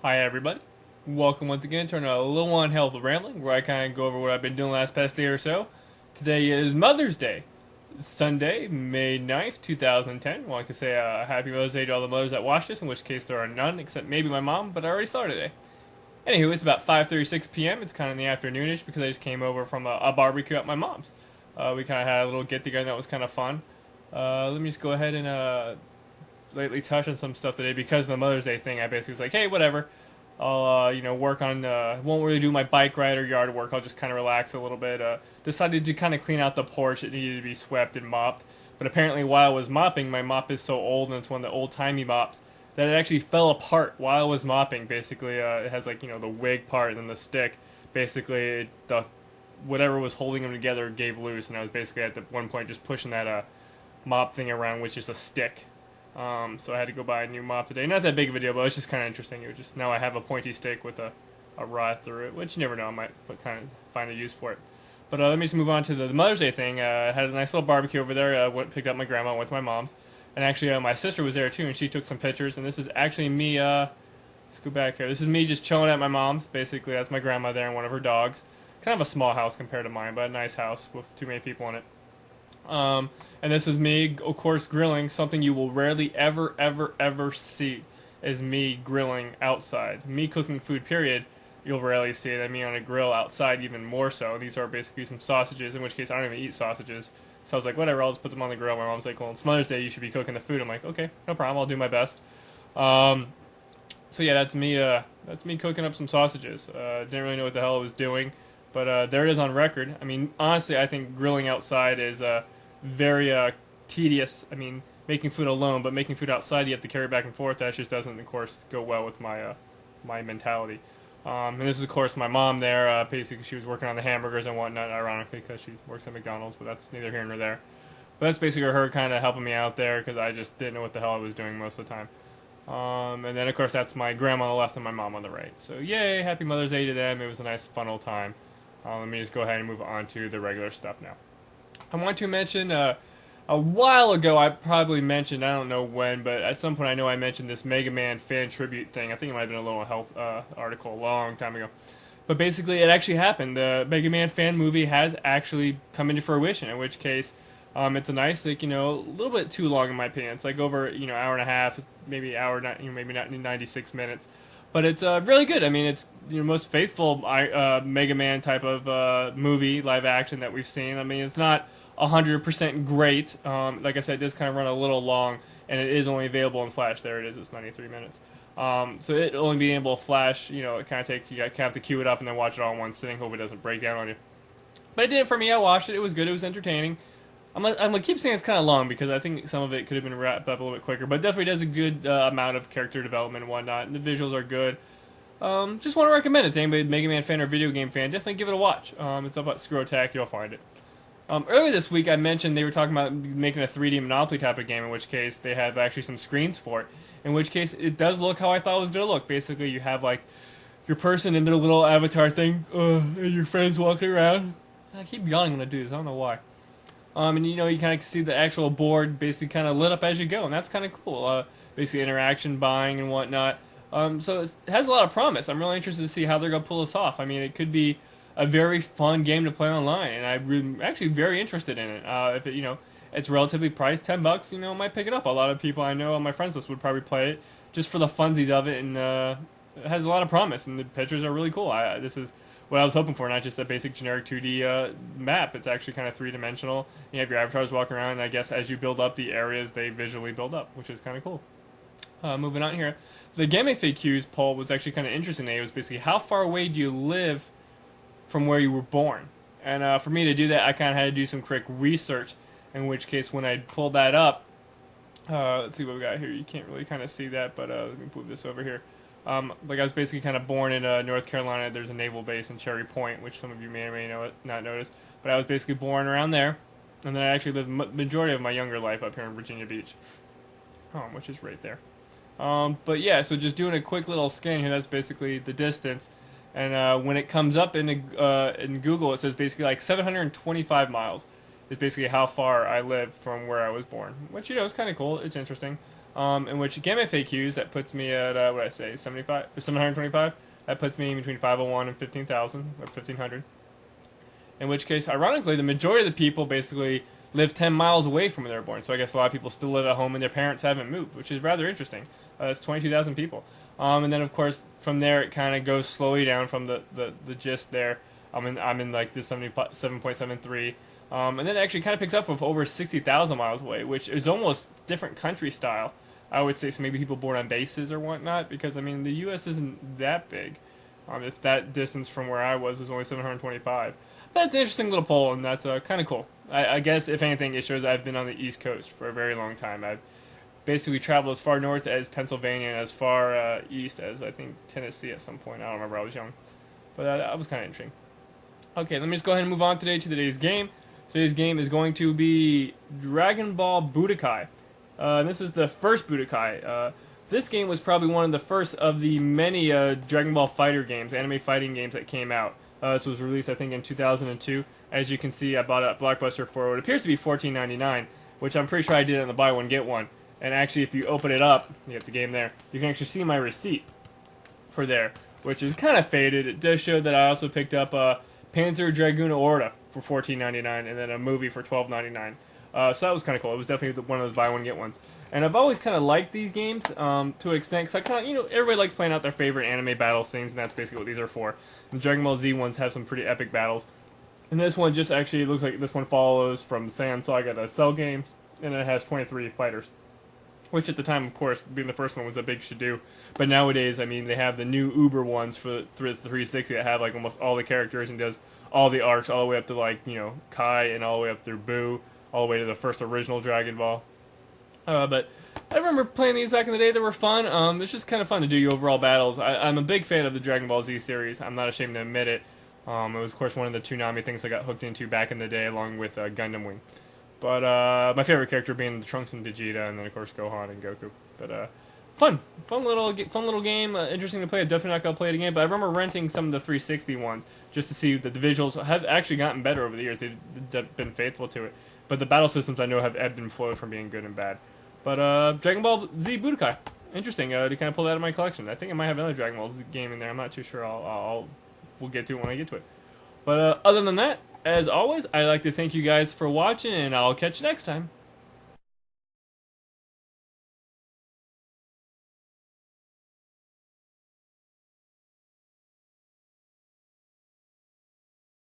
Hi everybody. Welcome once again to a little on health rambling where I kind of go over what I've been doing the last past day or so. Today is Mother's Day, Sunday, May 9th, 2010. Well, I can say happy Mother's Day to all the mothers that watch this, in which case there are none except maybe my mom, but I already saw her today. Anywho, it's about 5:36 p.m. It's kind of in the afternoonish because I just came over from a barbecue at my mom's. We kind of had a little get together that was kind of fun. Let me just go ahead and lately touch on some stuff today because of the Mother's Day thing. I basically was like, hey, whatever. I'll work on. Won't really do my bike ride or yard work. I'll just kind of relax a little bit. Decided to kind of clean out the porch. It needed to be swept and mopped. But apparently, while I was mopping, my mop is so old and it's one of the old timey mops that it actually fell apart while I was mopping. Basically, it has like the wig part and then the stick. Basically, the whatever was holding them together gave loose, and I was basically at the one point just pushing that mop thing around, which is a stick. So I had to go buy a new mop today. Not that big of a deal, but it's just kind of interesting. It was just now I have a pointy stick with a rod through it, which you never know. I might kind of find a use for it. But let me just move on to the Mother's Day thing. I had a nice little barbecue over there. Picked up my grandma, went to my mom's, and actually my sister was there too, and she took some pictures. And this is actually me. Let's go back here. This is me just chilling at my mom's. Basically, that's my grandma there and one of her dogs. Kind of a small house compared to mine, but a nice house with too many people in it. And this is me, of course, grilling. Something you will rarely ever see is me grilling outside. Me cooking food, period. You'll rarely see it. I mean, on a grill outside, even more so. These are basically some sausages, in which case I don't even eat sausages. So I was like, whatever, I'll just put them on the grill. My mom's like, well, it's Mother's Day, you should be cooking the food. I'm like, okay, no problem, I'll do my best. So yeah, that's me. That's me cooking up some sausages. Didn't really know what the hell I was doing, but there it is on record. I mean, honestly, I think grilling outside is very tedious. I mean, making food alone, but making food outside, you have to carry it back and forth. That just doesn't, of course, go well with my mentality. And this is, of course, my mom there. Basically, she was working on the hamburgers and whatnot, ironically, because she works at McDonald's, but that's neither here nor there. But that's basically her kind of helping me out there, because I just didn't know what the hell I was doing most of the time. And then, of course, that's my grandma on the left and my mom on the right. So, yay, happy Mother's Day to them. It was a nice, fun old time. Let me just go ahead and move on to the regular stuff now. I want to mention, a while ago I probably mentioned, I don't know when, but at some point I know I mentioned this Megaman Fan Tribute thing. I think it might have been a little health article a long time ago. But basically it actually happened. The Megaman Fan Movie has actually come into fruition, in which case it's a nice, like, a little bit too long in my opinion. It's like over, hour and a half, maybe hour, maybe not 96 minutes. But it's really good. I mean, it's most faithful Mega Man type of movie, live action that we've seen. I mean, it's not 100% great. Like I said, it does kind of run a little long, and it is only available in Flash. There it is. It's 93 minutes. So it only being able to Flash, it kind of takes, you kind of have to queue it up and then watch it all in one sitting. Hope it doesn't break down on you. But it did it for me. I watched it. It was good. It was entertaining. I'm gonna keep saying it's kind of long because I think some of it could have been wrapped up a little bit quicker, but it definitely does a good amount of character development and whatnot, and the visuals are good. Just want to recommend it to anybody, Mega Man fan or video game fan. Definitely give it a watch. It's up at Screw Attack, you'll find it. Earlier this week, I mentioned they were talking about making a 3D Monopoly type of game, in which case they have actually some screens for it. In which case, it does look how I thought it was going to look. Basically, you have like your person in their little avatar thing, and your friends walking around. I keep yawning when I do this. I don't know why. And you kind of see the actual board basically kind of lit up as you go, and that's kind of cool. Basically interaction, buying, and whatnot. So it has a lot of promise. I'm really interested to see how they're going to pull this off. I mean, it could be a very fun game to play online, and I'm actually very interested in it. If it, it's relatively priced, $10, I might pick it up. A lot of people I know on my friends list would probably play it just for the funsies of it, and it has a lot of promise, and the pictures are really cool. This is what I was hoping for, not just a basic generic 2D map. It's actually kind of three-dimensional. You have your avatars walking around, and I guess as you build up the areas, they visually build up, which is kind of cool. Moving on here. The Game FAQs poll was actually kind of interesting. It was basically, how far away do you live from where you were born? And for me to do that, I kind of had to do some quick research, in which case when I pulled that up, let's see what we got here. You can't really kind of see that, but let me move this over here. Like I was basically kind of born in North Carolina. There's a naval base in Cherry Point, which some of you may or may not notice. But I was basically born around there, and then I actually lived the majority of my younger life up here in Virginia Beach, which is right there. But yeah, so just doing a quick little scan here, that's basically the distance. And when it comes up in Google, it says basically like 725 miles is basically how far I live from where I was born, which is kind of cool. It's interesting. in which Gamma FAQs, that puts me at, what did I say, 75 or 725? That puts me between 501 and 15,000, or 1,500. In which case, ironically, the majority of the people basically live 10 miles away from where they're born. So I guess a lot of people still live at home and their parents haven't moved, which is rather interesting. That's 22,000 people. And then, of course, from there, it kind of goes slowly down from the gist there. I'm in like this 7.73. And then it actually kind of picks up with over 60,000 miles away, which is almost different country style. I would say, so maybe people born on bases or whatnot, because, I mean, the U.S. isn't that big. If that distance from where I was only 725. That's an interesting little poll, and that's kind of cool. I guess, if anything, it shows I've been on the East Coast for a very long time. I've basically traveled as far north as Pennsylvania and as far east as, I think, Tennessee at some point. I don't remember, I was young. But that was kind of interesting. Okay, let me just go ahead and move on today to today's game. Today's game is going to be Dragon Ball Budokai. This is the first Budokai. This game was probably one of the first of the many Dragon Ball Fighter games, anime fighting games that came out. This was released, I think, in 2002. As you can see, I bought it at Blockbuster for what appears to be $14.99, which I'm pretty sure I did on the buy one, get one. And actually, if you open it up, you have the game there, you can actually see my receipt for there, which is kind of faded. It does show that I also picked up Panzer Dragoon Orta for $14.99, and then a movie for $12.99. So that was kind of cool. It was definitely one of those buy one, get ones. And I've always kind of liked these games to an extent, because I kind of, everybody likes playing out their favorite anime battle scenes, and that's basically what these are for. The Dragon Ball Z ones have some pretty epic battles. And this one just actually looks like this one follows from Saiyan Saga to Cell games, and it has 23 fighters. Which at the time, of course, being the first one was a big to-do. But nowadays, I mean, they have the new Uber ones for the 360 that have like almost all the characters and does all the arcs all the way up to like, Kai and all the way up through Buu, all the way to the first original Dragon Ball. But I remember playing these back in the day. They were fun. It's just kind of fun to do your overall battles. I'm a big fan of the Dragon Ball Z series. I'm not ashamed to admit it. It was, of course, one of the Toonami things I got hooked into back in the day, along with Gundam Wing. But my favorite character being the Trunks and Vegeta, and then of course Gohan and Goku. But fun little game. Interesting to play. I'm definitely not gonna play it again. But I remember renting some of the 360 ones just to see that the visuals have actually gotten better over the years. They've been faithful to it. But the battle systems I know have ebbed and flowed from being good and bad. But Dragon Ball Z Budokai, interesting to kind of pull that out of my collection. I think I might have another Dragon Ball Z game in there. I'm not too sure. We'll get to it when I get to it. But other than that, as always, I'd like to thank you guys for watching, and I'll catch you next time.